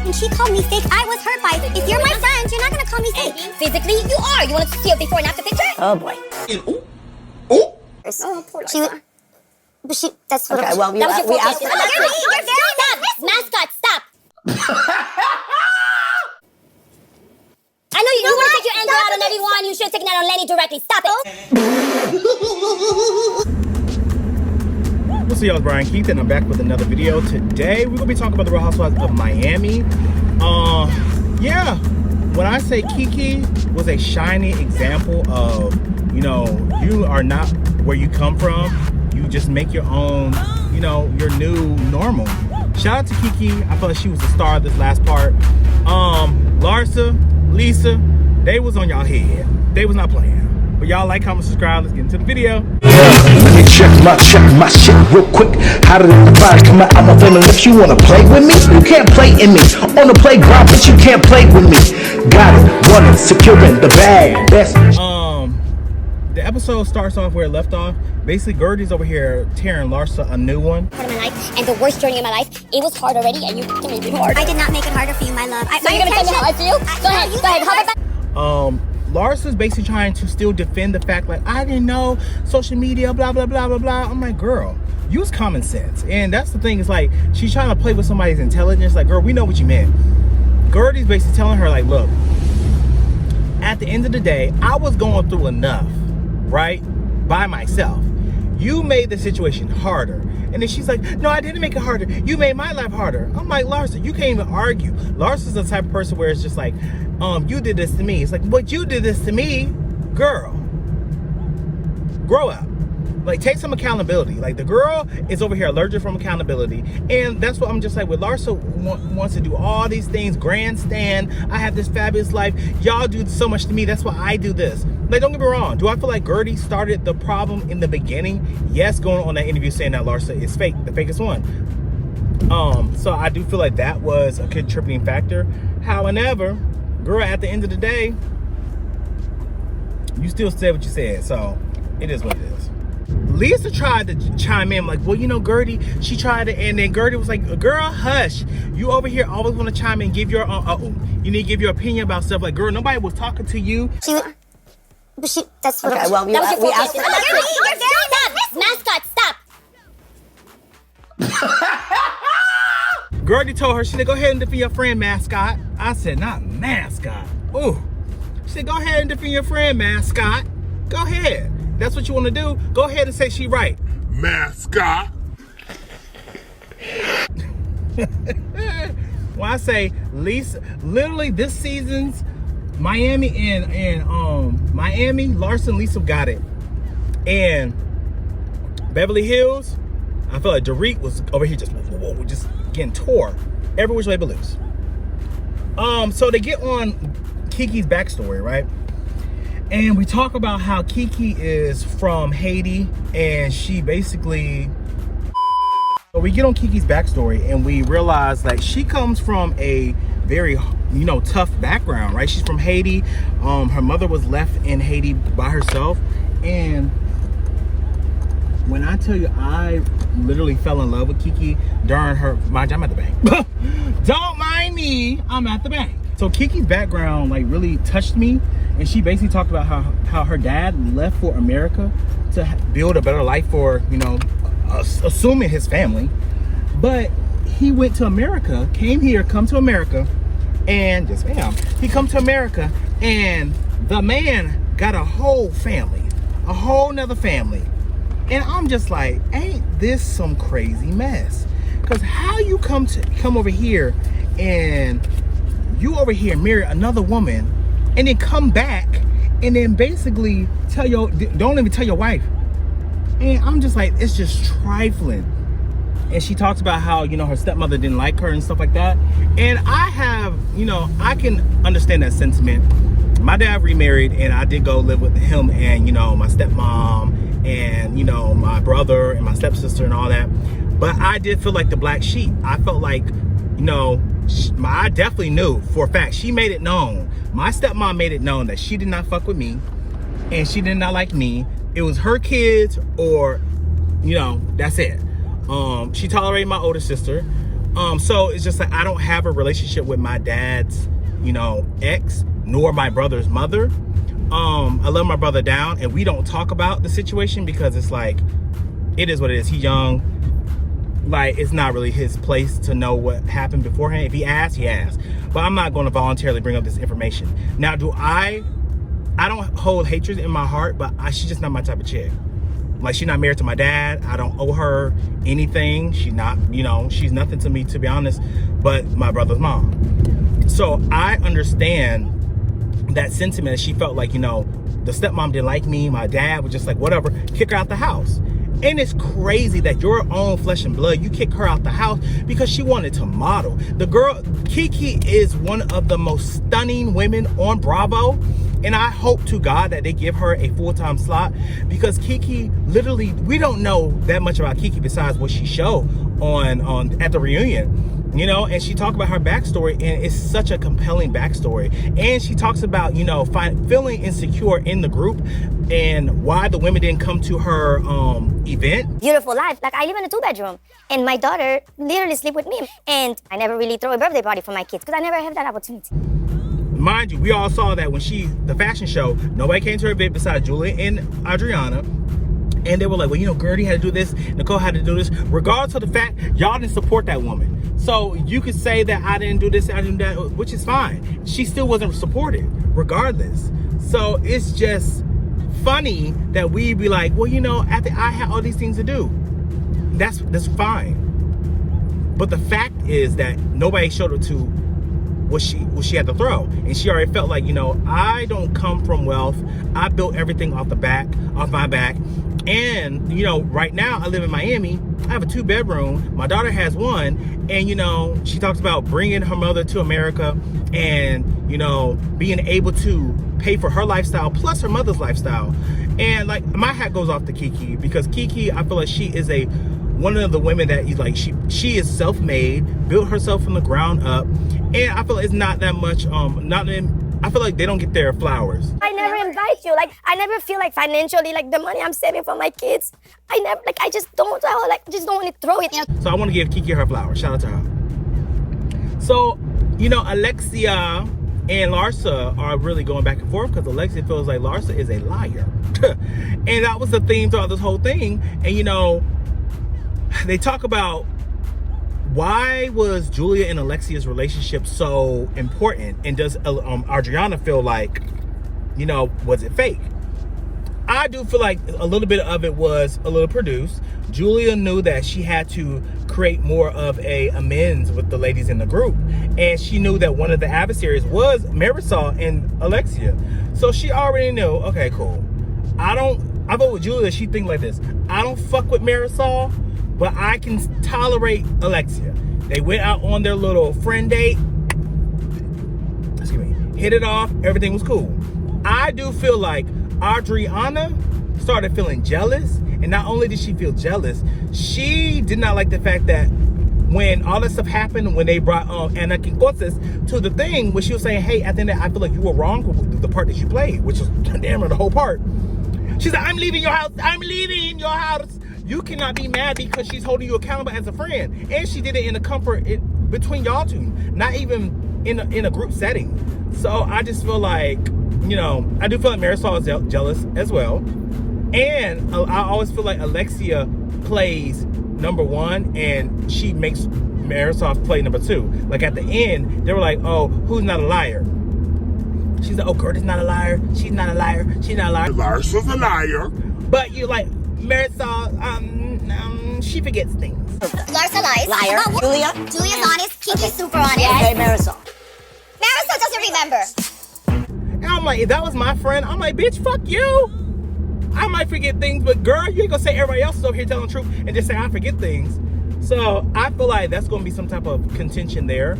and she called me fake, I was hurt by it. If you're my friend, you're not gonna call me fake. Physically, you are. You want to see a before and after picture? Oh boy. Oh, poor She, but she, that's what Okay, well, that was your we fault. asked you. You're very Stop! Mascot, stop! I know you want to take your anger out on everyone. You should have taken that on Lenny directly. Stop it. What's up, y'all? It's Brian Keith, and I'm back with another video. Today, we're gonna be talking about the Real Housewives of Miami. Yeah, when I say Kiki was a shining example of, you know, you are not where you come from. You just make your own, you know, your new normal. Shout out to Kiki. I feel like she was the star of this last part. Larsa, Lisa, they was on y'all head. They was not playing. But y'all like, comment, subscribe. Let's get into the video. Let me check my shit real quick. How did the fire come out? I'm a feeling if you wanna play with me, you can't play in me. On the playground, but you can't play with me. Got it, running, securing the bag. That's the episode starts off where it left off. Basically, Gertie's over here tearing Larsa a new one. Part of my life and the worst journey of my life. It was hard already, and you can make it hard. I did not make it harder for you, my love. So you're gonna tell me how I feel? Go ahead, hover back. Larsa's basically trying to still defend the fact, like, I didn't know social media, blah, blah, blah, blah, blah. I'm like, girl, use common sense. And that's the thing, is like, she's trying to play with somebody's intelligence. Like, girl, we know what you meant. Gertie's basically telling her, like, look, at the end of the day, I was going through enough, right, by myself. You made the situation harder. And then she's like, no, I didn't make it harder. You made my life harder. I'm like, Larsa, you can't even argue. Larsa's the type of person where it's just like, you did this to me. It's like, but you did this to me, girl. Grow up. Like, take some accountability. Like, the girl is over here allergic from accountability. And that's what I'm just like, with Larsa wants to do all these things, grandstand. I have this fabulous life. Y'all do so much to me. That's why I do this. Like, don't get me wrong. Do I feel like Gertie started the problem in the beginning? Yes, going on that interview saying that Larsa is fake, the fakest one. So I do feel like that was a contributing factor. However, girl, at the end of the day, you still said what you said. So it is what it is. Lisa tried to chime in like, well, you know, Gertie, she tried to, and then Gertie was like, girl, hush. You over here always want to chime in, give your, you need to give your opinion about stuff. Like, girl, nobody was talking to you. But she, that's what Okay, well, we asked you. You're very Mascot, stop. Gertie told her, she said, go ahead and defend your friend, Mascot. I said, not Mascot. Ooh. She said, go ahead and defend your friend, Mascot. Go ahead. That's what you want to do. Go ahead and say she right. Mascot. When I say Lisa, literally this season's Miami and Miami, Larsa and Lisa got it. And Beverly Hills, I feel like Dorit was over here just getting tore every which way but loose. So they get on Kiki's backstory, right? And we talk about how Kiki is from Haiti, and she basically, so we get on Kiki's backstory and we realize that she comes from a very, you know, tough background, right? She's from Haiti. Her mother was left in Haiti by herself. And when I tell you, I literally fell in love with Kiki during her, mind you, I'm at the bank. Don't mind me, I'm at the bank. So Kiki's background like really touched me. And she basically talked about how her dad left for America to build a better life for, you know, assuming his family. But he went to America, come to America, and yes ma'am, he come to America, and the man got a whole family, a whole nother family. And I'm just like, ain't this some crazy mess? Because how you come over here and you over here marry another woman, and then come back and then basically don't even tell your wife. And I'm just like, it's just trifling. And she talks about how, you know, her stepmother didn't like her and stuff like that. And I have, you know, I can understand that sentiment. My dad remarried, and I did go live with him and, you know, my stepmom and, you know, my brother and my stepsister and all that. But I did feel like the black sheep. I felt like, you know, I definitely knew for a fact. She made it known. My stepmom made it known that she did not fuck with me, and she did not like me. It was her kids, or, you know, that's it. She tolerated my older sister. So it's just like, I don't have a relationship with my dad's, you know, ex, nor my brother's mother. I love my brother down, and we don't talk about the situation because it's like, it is what it is. He's young. Like, it's not really his place to know what happened beforehand. If he asks, he asks. But I'm not going to voluntarily bring up this information. Now, I don't hold hatred in my heart, but she's just not my type of chick. Like, she's not married to my dad. I don't owe her anything. She's not, you know, she's nothing to me, to be honest, but my brother's mom. So I understand that sentiment. She felt like, you know, the stepmom didn't like me. My dad was just like, whatever, kick her out the house. And it's crazy that your own flesh and blood, you kick her out the house because she wanted to model. The girl, Kiki, is one of the most stunning women on Bravo. And I hope to God that they give her a full-time slot, because Kiki, literally, we don't know that much about Kiki besides what she showed on at the reunion. You know, and she talked about her backstory, and it's such a compelling backstory. And she talks about, you know, feeling insecure in the group and why the women didn't come to her event. Beautiful life. Like, I live in a 2-bedroom, and my daughter literally sleep with me. And I never really throw a birthday party for my kids because I never have that opportunity. Mind you, we all saw that when the fashion show, nobody came to her event besides Julia and Adriana. And they were like, well, you know, Gertie had to do this, Nicole had to do this. Regardless of the fact, y'all didn't support that woman. So you could say that I didn't do this, I didn't do that, which is fine. She still wasn't supported, regardless. So it's just funny that we be like, well, you know, after I had all these things to do, that's fine. But the fact is that nobody showed her to what she had to throw, and she already felt like, you know, I don't come from wealth. I built everything off my back. And, you know, right now I live in Miami. I have a 2-bedroom. My daughter has 1. And, you know, she talks about bringing her mother to America and, you know, being able to pay for her lifestyle plus her mother's lifestyle. And, like, my hat goes off to Kiki, because Kiki, I feel like she is one of the women that is like, she is self-made, built herself from the ground up. And I feel like it's not that much, I feel like they don't get their flowers. I never invite you. Like, I never feel like financially, like the money I'm saving for my kids, I just don't want to throw it. So I want to give Kiki her flowers. Shout out to her. So, you know, Alexia and Larsa are really going back and forth because Alexia feels like Larsa is a liar. And that was the theme throughout this whole thing. And, you know, they talk about, why was Julia and Alexia's relationship so important? And does Adriana feel like, you know, was it fake? I do feel like a little bit of it was a little produced. Julia knew that she had to create more of a amends with the ladies in the group. And she knew that one of the adversaries was Marisol and Alexia. So she already knew, okay, cool. I vote with Julia. She think like this: I don't fuck with Marisol, but I can tolerate Alexia. They went out on their little friend date. Excuse me. Hit it off. Everything was cool. I do feel like Adriana started feeling jealous. And not only did she feel jealous, she did not like the fact that when all that stuff happened, when they brought Ana Quincoces to the thing, where she was saying, hey, at the end of the day, I feel like you were wrong with the part that you played, which was damn near the whole part. She said, I'm leaving your house. I'm leaving your house. You cannot be mad because she's holding you accountable as a friend. And she did it in the comfort between y'all two, not even in a group setting. So I just feel like, you know, I do feel like Marisol is jealous as well. And I always feel like Alexia plays number 1 and she makes Marisol play number 2. Like at the end, they were like, oh, who's not a liar? She's like, oh, Gertie's not a liar. She's not a liar. She's not a liar. Larsa's a liar. But you're like, Marisol, she forgets things. Larsa lies. Liar. But Julia's honest. Kiki's super honest. Okay, Marisol. Marisol doesn't remember. And I'm like, if that was my friend, I'm like, bitch, fuck you. I might forget things, but girl, you ain't gonna say everybody else is over here telling the truth and just say I forget things. So I feel like that's gonna be some type of contention there.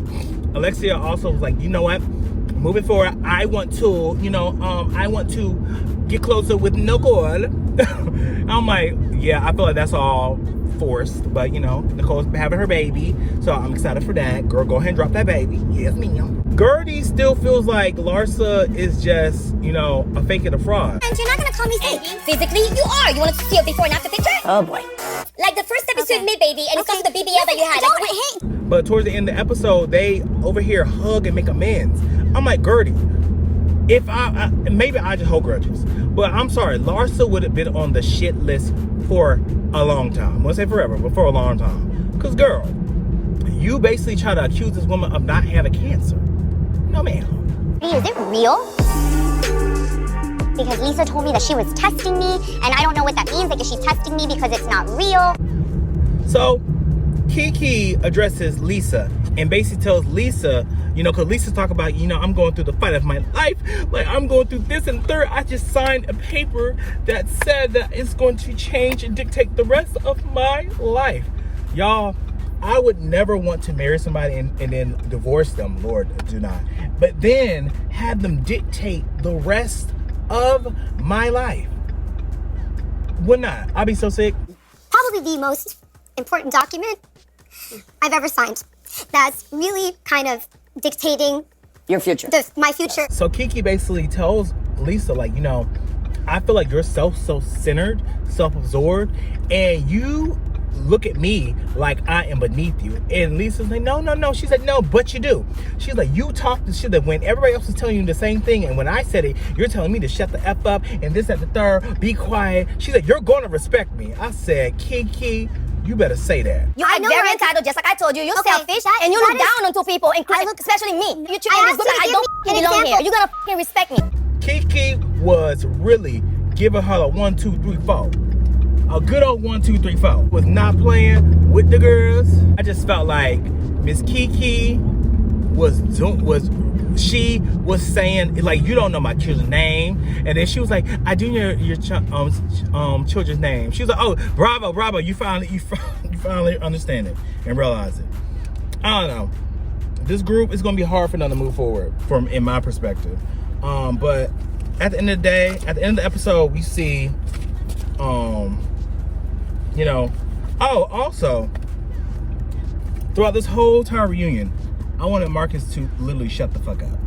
Alexia also was like, you know what? Moving forward, I want to, you know, I want to get closer with Nicole. I'm like, yeah, I feel like that's all forced, but you know, Nicole's having her baby, so I'm excited for that. Girl, go ahead and drop that baby. Yes, ma'am. Gertie still feels like Larsa is just, you know, a fake and a fraud. And you're not gonna call me fake. Physically, you are. You want to see a before and after picture? Oh boy. Like the first episode of Me Baby, and it's also the BBL that you had. Don't, hey. But towards the end of the episode, they over here hug and make amends. I'm like, Gertie, if maybe I just hold grudges, but I'm sorry, Larsa would have been on the shit list for a long time. I won't say forever, but for a long time. Because, girl, you basically try to accuse this woman of not having cancer. No, ma'am. Is it real? Because Lisa told me that she was testing me, and I don't know what that means. Like, is she testing me because it's not real? So, Kiki addresses Lisa and basically tells Lisa, you know, because Lisa's talking about, you know, I'm going through the fight of my life. Like, I'm going through this and third. I just signed a paper that said that it's going to change and dictate the rest of my life. Y'all, I would never want to marry somebody and then divorce them. Lord, do not. But then have them dictate the rest of my life. Would not. I'd be so sick. Probably the most important document I've ever signed. That's really kind of dictating your future. My future. So Kiki basically tells Lisa, like, you know, I feel like you're self-centered, self-absorbed, and you look at me like I am beneath you. And Lisa's like, no. She said, no, but you do. She's like, you talk the shit that when everybody else is telling you the same thing, and when I said it, you're telling me to shut the F up, and this, that, the third, be quiet. She's like, you're going to respect me. I said, Kiki, you better say that. You are very entitled, just like I told you. You're selfish, and you look down onto people, especially me. You treat me this good, I don't belong here. You're gonna fucking respect me. Kiki was really giving her a 1, 2, 3, 4. A good old 1, 2, 3, 4. Was not playing with the girls. I just felt like Miss Kiki she was saying, like, you don't know my children's name, and then she was like, I do know your children's name. She was like, oh, bravo, you finally understand it and realize it. I don't know. This group is gonna be hard for them to move forward in my perspective. But at the end of the day, at the end of the episode, we see, you know, also throughout this whole entire reunion, I wanted Marcus to literally shut the fuck up.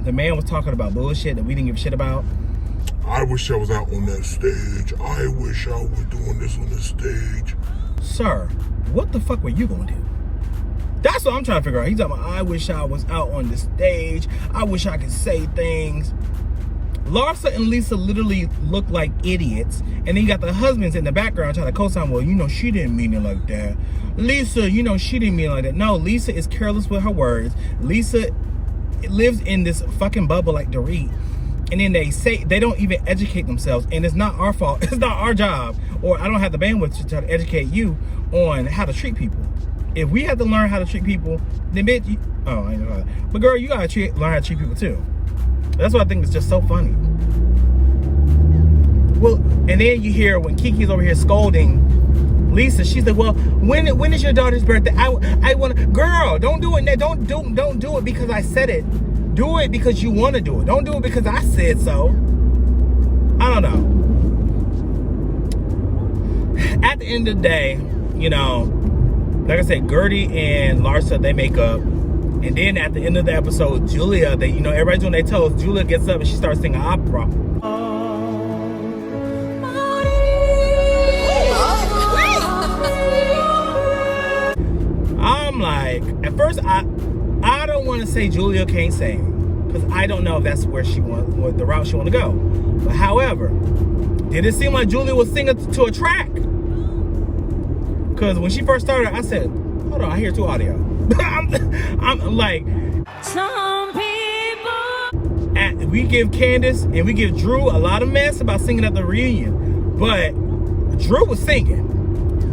The man was talking about bullshit that we didn't give a shit about. I wish I was out on that stage. I wish I was doing this on the stage. Sir, what the fuck were you gonna do? That's what I'm trying to figure out. He's talking about, I wish I was out on the stage. I wish I could say things. Larsa and Lisa literally look like idiots. And then you got the husbands in the background trying to co-sign, well, you know, she didn't mean it like that. Lisa, you know, she didn't mean it like that. No, Lisa is careless with her words. Lisa lives in this fucking bubble like Dorit. And then they don't even educate themselves. And it's not our fault. It's not our job. Or I don't have the bandwidth to try to educate you on how to treat people. If we have to learn how to treat people, then bitch, I ain't know that. But girl, you gotta learn how to treat people too. That's what I think is just so funny. Well, and then you hear when Kiki's over here scolding Lisa, she's like, well, when is your daughter's birthday? I want to, girl, don't do it. Don't do it because I said it. Do it because you want to do it. Don't do it because I said so. I don't know. At the end of the day, you know, like I said, Gertie and Larsa, they make up. And then at the end of the episode, Julia, you know, everybody's doing their toes. Julia gets up and she starts singing opera. I'm like, at first, I don't want to say Julia can't sing, because I don't know if that's where the route she want to go. But however, did it seem like Julia was singing to a track? Because when she first started, I said, hold on, I hear two audio. I'm like, some people. We give Candace and we give Drew a lot of mess about singing at the reunion, but Drew was singing.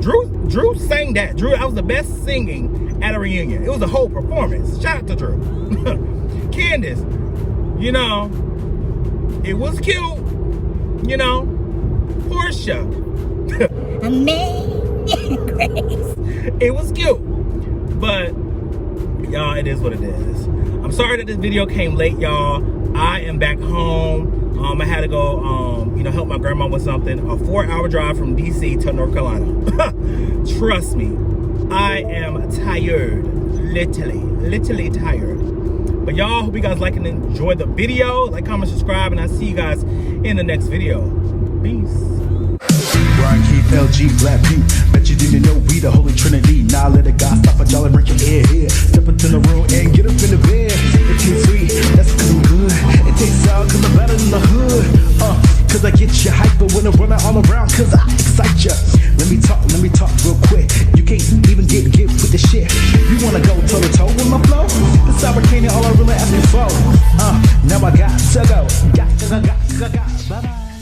Drew sang that. Drew, that was the best singing at a reunion. It was a whole performance. Shout out to Drew. Candace, you know, it was cute. You know, Portia. Amazing Grace. It was cute. But y'all, it is what it is. I'm sorry that this video came late, y'all. I am back home. I had to go, you know, help my grandma with something. A 4-hour drive from DC to North Carolina. Trust me, I am tired. Literally tired. But y'all, hope you guys like and enjoy the video. Like, comment, subscribe, and I'll see you guys in the next video. Peace. Brian Keith, LG, Black Butte. Bet you didn't know we the Holy Trinity. Now let a God stop a y'all and break your ear here. Step into the room and get up in the bed. It tastes sweet, that's cause I'm good. It tastes sour cause I'm better than the hood. Cause I get you hyper when I'm running all around cause I excite ya. Let me talk real quick. You can't even get with the shit. You wanna go toe to toe with my flow? The sour candy all I really ask me for. Now I got to go. Got. Bye bye.